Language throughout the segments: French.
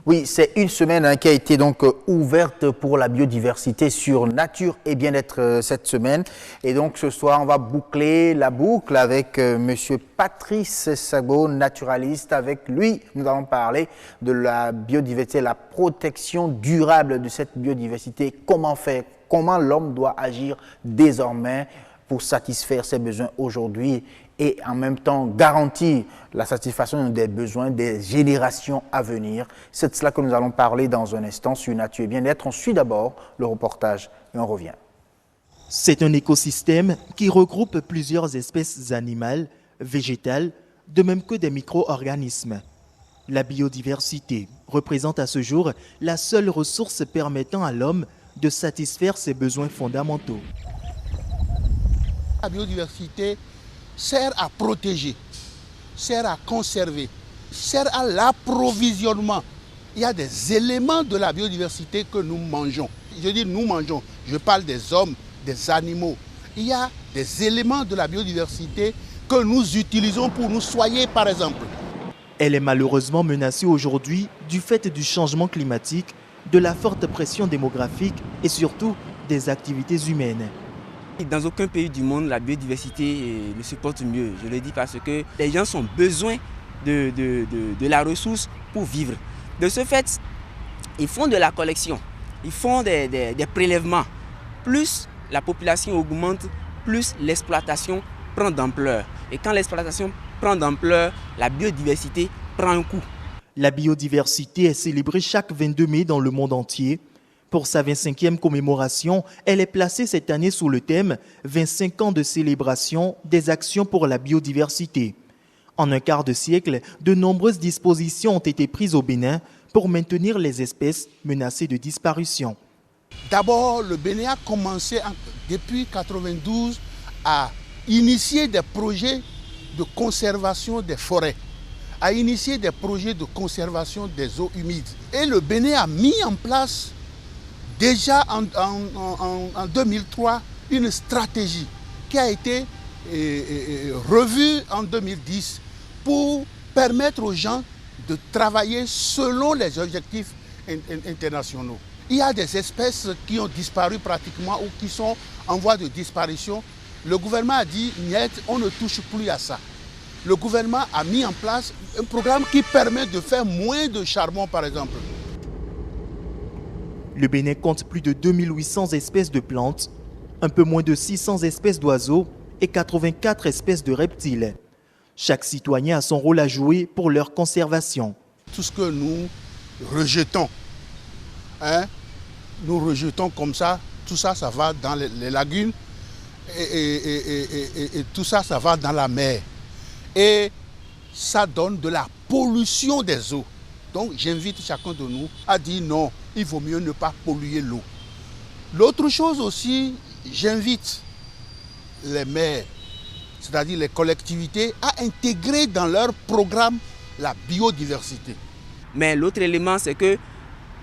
Oui, c'est une semaine qui a été donc ouverte pour la biodiversité sur Nature et Bien-être cette semaine. Et donc ce soir, on va boucler la boucle avec Monsieur Patrice Sagbo, naturaliste. Avec lui, nous allons parler de la biodiversité, la protection durable de cette biodiversité. Comment faire, comment l'homme doit agir désormais pour satisfaire ses besoins aujourd'hui et en même temps garantir la satisfaction des besoins des générations à venir. C'est de cela que nous allons parler dans un instant sur Nature et Bien-être. On suit d'abord le reportage et on revient. C'est un écosystème qui regroupe plusieurs espèces animales, végétales, de même que des micro-organismes. La biodiversité représente à ce jour la seule ressource permettant à l'homme de satisfaire ses besoins fondamentaux. La biodiversité sert à protéger, sert à conserver, sert à l'approvisionnement. Il y a des éléments de la biodiversité que nous mangeons. Je dis nous mangeons, je parle des hommes, des animaux. Il y a des éléments de la biodiversité que nous utilisons pour nous soigner, par exemple. Elle est malheureusement menacée aujourd'hui du fait du changement climatique, de la forte pression démographique et surtout des activités humaines. Dans aucun pays du monde, la biodiversité ne se porte mieux. Je le dis parce que les gens ont besoin de la ressource pour vivre. De ce fait, ils font de la collection, ils font des prélèvements. Plus la population augmente, plus l'exploitation prend d'ampleur. Et quand l'exploitation prend d'ampleur, la biodiversité prend un coup. La biodiversité est célébrée chaque 22 mai dans le monde entier. Pour sa 25e commémoration, elle est placée cette année sous le thème « 25 ans de célébration des actions pour la biodiversité ». En un quart de siècle, de nombreuses dispositions ont été prises au Bénin pour maintenir les espèces menacées de disparition. D'abord, le Bénin a commencé depuis 1992 à initier des projets de conservation des forêts, à initier des projets de conservation des eaux humides. Et le Bénin a mis en place déjà en 2003, une stratégie qui a été revue en 2010 pour permettre aux gens de travailler selon les objectifs internationaux. Il y a des espèces qui ont disparu pratiquement ou qui sont en voie de disparition. Le gouvernement a dit, niet, on ne touche plus à ça. Le gouvernement a mis en place un programme qui permet de faire moins de charbon, par exemple. Le Bénin compte plus de 2800 espèces de plantes, un peu moins de 600 espèces d'oiseaux et 84 espèces de reptiles. Chaque citoyen a son rôle à jouer pour leur conservation. Tout ce que nous rejetons, nous rejetons comme ça, tout ça, ça va dans les lagunes et tout ça, ça va dans la mer. Et ça donne de la pollution des eaux. Donc j'invite chacun de nous à dire non, il vaut mieux ne pas polluer l'eau. L'autre chose aussi, j'invite les maires, c'est-à-dire les collectivités, à intégrer dans leur programme la biodiversité. Mais l'autre élément, c'est que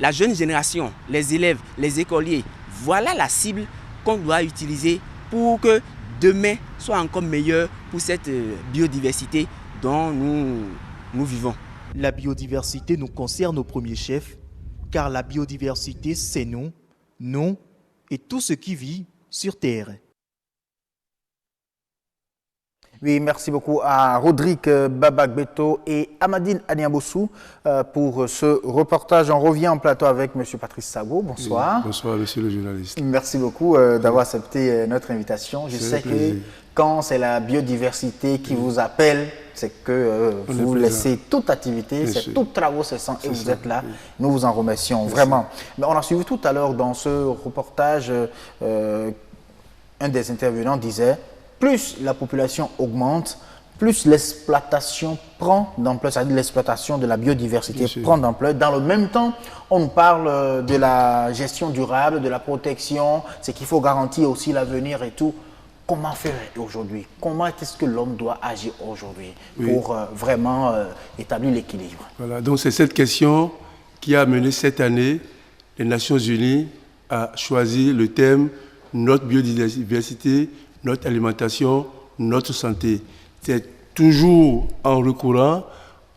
la jeune génération, les élèves, les écoliers, voilà la cible qu'on doit utiliser pour que demain soit encore meilleur pour cette biodiversité dont nous vivons. La biodiversité nous concerne au premier chef, car la biodiversité, c'est nous et tout ce qui vit sur Terre. Oui, merci beaucoup à Rodrigue Babagbeto et Amadine Aniabossou pour ce reportage. On revient en plateau avec M. Patrice Sagbo. Bonsoir. Oui, bonsoir, monsieur le journaliste. Merci beaucoup d'avoir accepté notre invitation. Je sais que quand c'est la biodiversité qui vous appelle, c'est que vous laissez toute activité, c'est tout travaux cessants et vous êtes là. Oui. Nous vous en remercions vraiment. Mais on a suivi tout à l'heure dans ce reportage, un des intervenants disait plus la population augmente, plus l'exploitation prend d'ampleur, c'est-à-dire l'exploitation de la biodiversité prend d'ampleur. Dans le même temps, on nous parle de la gestion durable, de la protection, c'est qu'il faut garantir aussi l'avenir et tout. Comment faire aujourd'hui? Comment est-ce que l'homme doit agir aujourd'hui pour vraiment établir l'équilibre? Voilà, donc c'est cette question qui a amené cette année les Nations Unies à choisir le thème « Notre biodiversité, notre alimentation, notre santé ». C'est toujours en recourant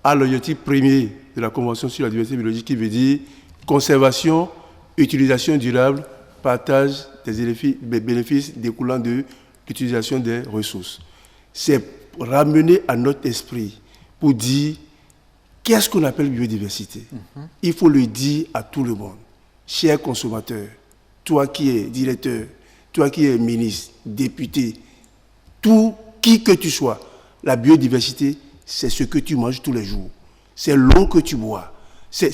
à l'objectif premier de la Convention sur la diversité biologique qui veut dire conservation, utilisation durable, partage des bénéfices découlant de l'utilisation des ressources. C'est ramener à notre esprit pour dire qu'est-ce qu'on appelle biodiversité. Il faut le dire à tout le monde. Chers consommateurs, toi qui es directeur, toi qui es ministre, député, qui que tu sois, la biodiversité, c'est ce que tu manges tous les jours. C'est l'eau que tu bois. C'est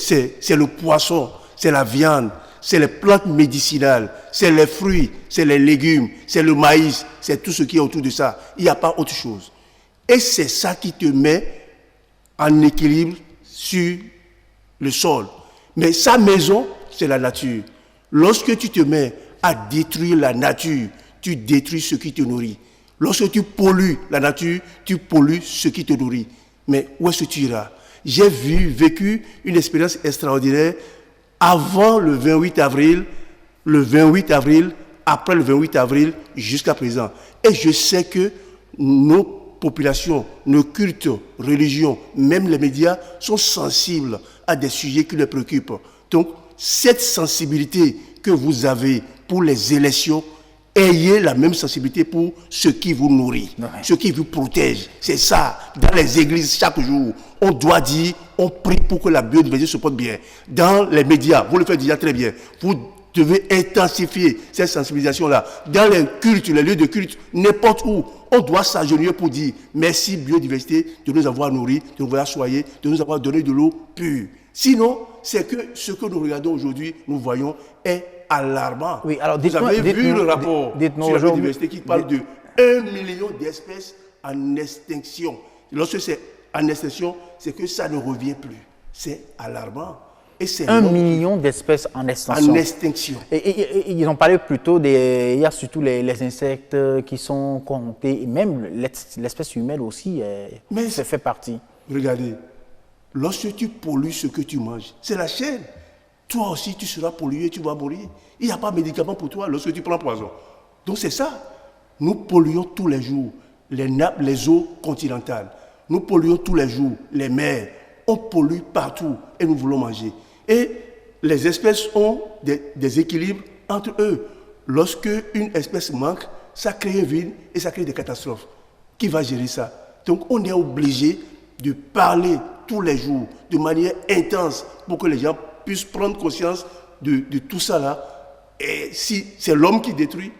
le poisson, c'est la viande, c'est les plantes médicinales, c'est les fruits, c'est les légumes, c'est le maïs, c'est tout ce qui est autour de ça. Il n'y a pas autre chose. Et c'est ça qui te met en équilibre sur le sol. Mais sa maison, c'est la nature. Lorsque tu te mets à détruire la nature, tu détruis ce qui te nourrit. Lorsque tu pollues la nature, tu pollues ce qui te nourrit. Mais où est-ce que tu iras? J'ai vécu une expérience extraordinaire avant le 28 avril, après le 28 avril, jusqu'à présent. Et je sais que nos populations, nos cultes, religions, même les médias sont sensibles à des sujets qui les préoccupent. Donc, cette sensibilité que vous avez pour les élections, ayez la même sensibilité pour ce qui vous nourrit, ce qui vous protège. C'est ça. Dans les églises, chaque jour, on doit dire, on prie pour que la biodiversité se porte bien. Dans les médias, vous le faites déjà très bien. Vous devez intensifier cette sensibilisation-là. Dans les cultes, les lieux de culte, n'importe où, on doit s'agenouiller pour dire merci biodiversité de nous avoir nourris, de nous avoir soignés, de nous avoir donné de l'eau pure. Sinon, c'est que ce que nous regardons aujourd'hui, nous voyons, est alarmant. Oui, alors vous avez vu le rapport sur la biodiversité qui parle de 1 million d'espèces en extinction. Lorsque c'est en extinction, c'est que ça ne revient plus. C'est alarmant. Et c'est 1 million d'espèces en extinction. En extinction. Et ils ont parlé plutôt il y a surtout les insectes qui sont comptés, et même l'espèce humaine aussi fait partie. Regardez, lorsque tu pollues ce que tu manges, c'est la chaîne. Toi aussi, tu seras pollué, tu vas mourir. Il n'y a pas de médicament pour toi lorsque tu prends poison. Donc c'est ça. Nous polluons tous les jours les nappes, les eaux continentales. Nous polluons tous les jours les mers. On pollue partout et nous voulons manger. Et les espèces ont des équilibres entre eux. Lorsque une espèce manque, ça crée un vide et ça crée des catastrophes. Qui va gérer ça? Donc on est obligé de parler tous les jours de manière intense pour que les gens puissent prendre conscience de tout ça là. Et si c'est l'homme qui détruit,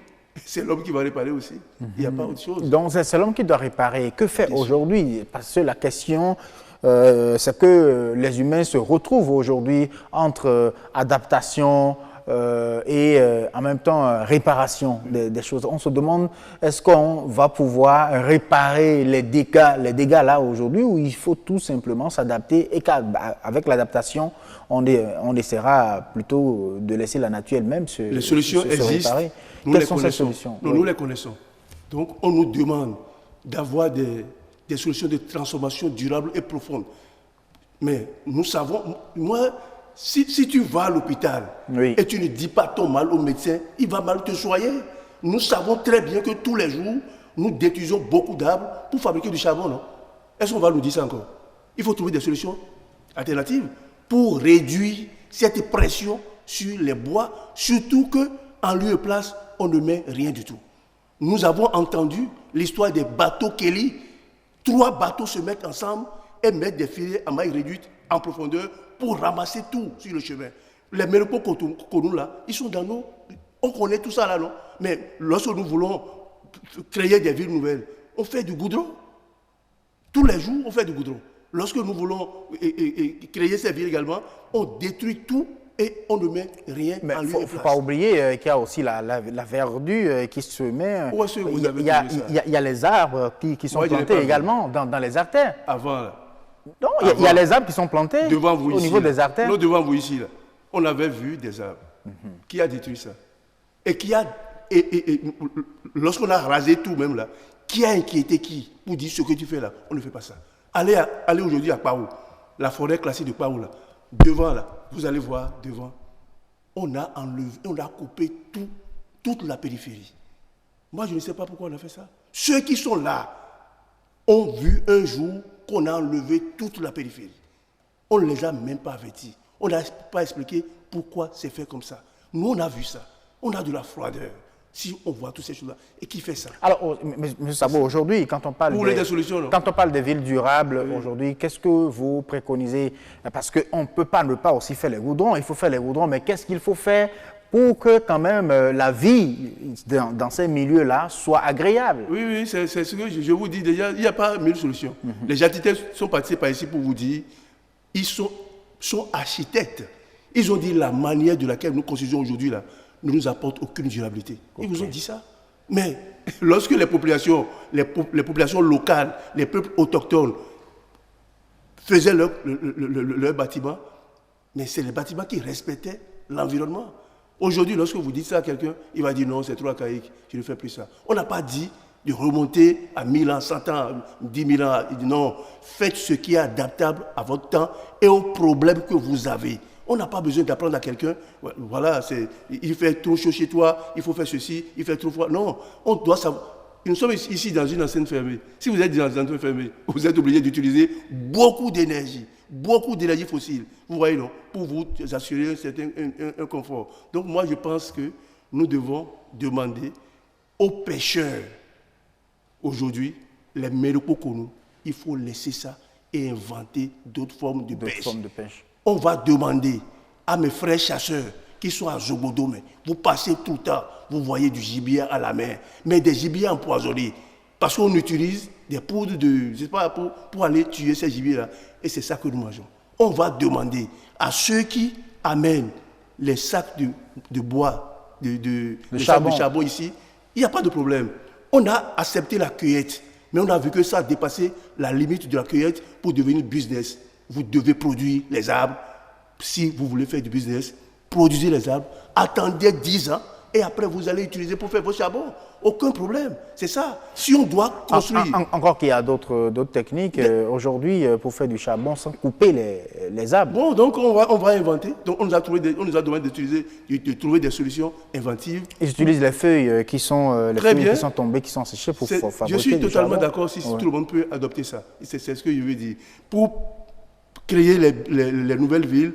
c'est l'homme qui va réparer aussi. Il n'y a pas autre chose. Donc c'est l'homme qui doit réparer. Que fait aujourd'hui? Parce que la question, c'est que les humains se retrouvent aujourd'hui entre adaptation et en même temps réparation des choses. On se demande, est-ce qu'on va pouvoir réparer les dégâts là aujourd'hui, ou il faut tout simplement s'adapter et qu'avec l'adaptation, on essaiera plutôt de laisser la nature elle-même se réparer. Les solutions existent. Quelles sont ces solutions? Nous les connaissons. Donc on nous demande d'avoir des solutions de transformation durable et profonde. Mais nous savons, moi, si tu vas à l'hôpital et tu ne dis pas ton mal au médecin, il va mal te soigner. Nous savons très bien que tous les jours, nous détruisons beaucoup d'arbres pour fabriquer du charbon, non? Est-ce qu'on va nous dire ça encore? Il faut trouver des solutions alternatives pour réduire cette pression sur les bois, surtout qu'en lieu et place, on ne met rien du tout. Nous avons entendu l'histoire des bateaux Kelly. 3 bateaux se mettent ensemble et mettent des filets à maille réduite en profondeur pour ramasser tout sur le chemin. Les mélopos qu'on là, ils sont dans nous. On connaît tout ça là, non? Mais lorsque nous voulons créer des villes nouvelles, on fait du goudron. Tous les jours, on fait du goudron. Lorsque nous voulons créer ces villes également, on détruit tout et on ne met rien en lieu et place. Il ne faut pas oublier qu'il y a aussi la verdure qui se met. Où est-ce que vous avez trouvé ça? Il y a les arbres qui sont plantés également dans les artères. Avant, là. Non, il y a les arbres qui sont plantés devant vous au niveau des artères. Non, devant vous ici, là. On avait vu des arbres. Qui a détruit ça? Et lorsqu'on a rasé tout même là, qui a inquiété qui pour dire ce que tu fais là? On ne fait pas ça. Allez aujourd'hui à Paou, la forêt classée de Paou là, devant là, vous allez voir devant, on a enlevé, on a coupé toute la périphérie. Moi je ne sais pas pourquoi on a fait ça. Ceux qui sont là ont vu un jour qu'on a enlevé toute la périphérie. On ne les a même pas avertis. On n'a pas expliqué pourquoi c'est fait comme ça. Nous, on a vu ça. On a de la froideur. Si on voit toutes ces choses-là. Et qui fait ça? Alors, M. Sabo, aujourd'hui, quand on parle quand on parle des villes durables, aujourd'hui, qu'est-ce que vous préconisez? Parce qu'on ne peut pas ne pas aussi faire les goudrons. Il faut faire les goudrons, mais qu'est-ce qu'il faut faire pour que quand même la vie dans ces milieux-là soit agréable? Oui, c'est ce que je vous dis déjà. Il n'y a pas mille solutions. Les architectes sont partis par ici pour vous dire, ils sont architectes. Ils ont dit la manière de laquelle nous construisons aujourd'hui là ne nous apporte aucune durabilité. Ils vous ont dit ça. Mais lorsque les populations locales, les peuples autochtones faisaient leur bâtiment, mais c'est les bâtiments qui respectaient l'environnement. Aujourd'hui, lorsque vous dites ça à quelqu'un, il va dire non, c'est trop archaïque, je ne fais plus ça. On n'a pas dit de remonter à 1000 ans, 100 ans, 10 000 ans. Il dit non, faites ce qui est adaptable à votre temps et aux problèmes que vous avez. On n'a pas besoin d'apprendre à quelqu'un, voilà, il fait trop chaud chez toi, il faut faire ceci, il fait trop froid. Non, on doit savoir. Nous sommes ici dans une enceinte fermée. Si vous êtes dans une enceinte fermée, vous êtes obligé d'utiliser beaucoup d'énergie fossile. Vous voyez, non, pour vous assurer un certain confort. Donc moi, je pense que nous devons demander aux pêcheurs, aujourd'hui, les mélococonos, il faut laisser ça et inventer d'autres formes de pêche. On va demander à mes frères chasseurs qui sont à Zogodome, vous passez tout le temps, vous voyez du gibier à la mer, mais des gibiers empoisonnés, parce qu'on utilise des poudres pour aller tuer ces gibiers-là, et c'est ça que nous mangeons. On va demander à ceux qui amènent les sacs de bois, de charbon ici, il n'y a pas de problème. On a accepté la cueillette, mais on a vu que ça a dépassé la limite de la cueillette pour devenir business. Vous devez produire les arbres. Si vous voulez faire du business, produisez les arbres, attendez 10 ans et après vous allez utiliser pour faire vos charbons. Aucun problème. C'est ça. Si on doit construire... Encore qu'il y a d'autres techniques aujourd'hui pour faire du charbon sans couper les arbres. Bon, donc on va inventer. Donc on nous a demandé de trouver des solutions inventives. Ils utilisent les feuilles qui sont tombées, qui sont séchées pour fabriquer du charbon. Je suis totalement d'accord si tout le monde peut adopter ça. C'est ce que je veux dire. Pour créer les nouvelles villes,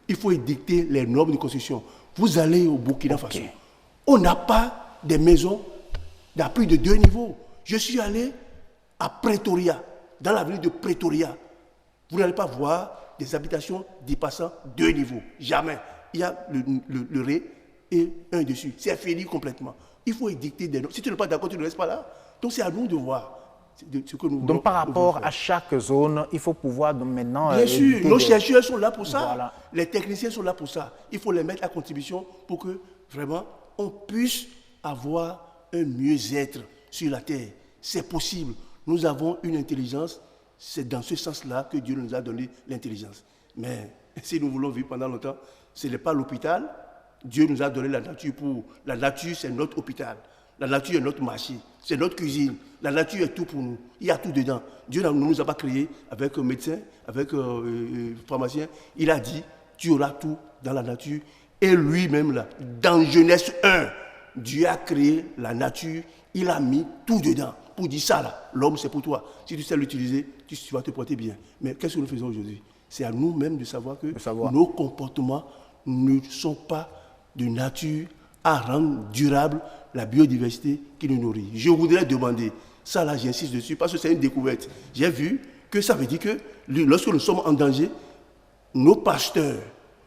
il faut édicter les normes de construction. Vous allez au Burkina Faso. On n'a pas des maisons d'à plus de 2 niveaux. Je suis allé à Pretoria, dans la ville de Pretoria. Vous n'allez pas voir des habitations dépassant 2 niveaux. Jamais. Il y a le rez et un dessus. C'est fini complètement. Il faut édicter des normes. Si tu n'es pas d'accord, tu ne restes pas là. Donc c'est à nous de voir. Donc par rapport à chaque zone, il faut pouvoir maintenant... Bien sûr, nos chercheurs sont là pour ça. Voilà. Les techniciens sont là pour ça. Il faut les mettre à contribution pour que vraiment on puisse avoir un mieux-être sur la terre. C'est possible. Nous avons une intelligence. C'est dans ce sens-là que Dieu nous a donné l'intelligence. Mais si nous voulons vivre pendant longtemps, ce n'est pas l'hôpital. Dieu nous a donné la nature pour... La nature, c'est notre hôpital. La nature est notre marché, c'est notre cuisine. La nature est tout pour nous. Il y a tout dedans. Dieu ne nous a pas créés avec un médecin, avec un pharmacien. Il a dit, tu auras tout dans la nature. Et lui-même, là, dans Genèse 1, Dieu a créé la nature. Il a mis tout dedans pour dire ça, là, l'homme, c'est pour toi. Si tu sais l'utiliser, tu vas te porter bien. Mais qu'est-ce que nous faisons aujourd'hui? C'est à nous-mêmes de savoir que nos comportements ne sont pas de nature à rendre durable la biodiversité qui nous nourrit. Je voudrais demander, ça là j'insiste dessus parce que c'est une découverte. J'ai vu que ça veut dire que lorsque nous sommes en danger, nos pasteurs,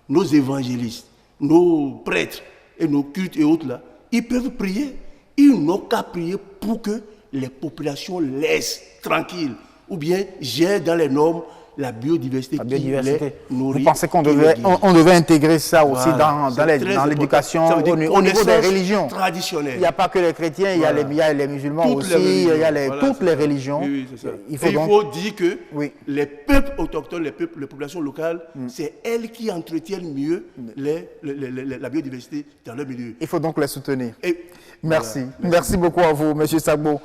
nos évangélistes, nos prêtres et nos cultes et autres là, ils peuvent prier. Ils n'ont qu'à prier pour que les populations laissent tranquilles ou bien gèrent dans les normes la biodiversité qui les nourrit. Vous pensez qu'on devait intégrer ça aussi dans l'éducation au niveau des religions traditionnelles. Il n'y a pas que les chrétiens, il y a les musulmans aussi, il y a toutes les religions. Oui, c'est ça. Il faut dire que les peuples autochtones, les populations locales, c'est elles qui entretiennent mieux la biodiversité dans leur milieu. Il faut donc les soutenir. Merci. Merci beaucoup à vous, M. Sabo.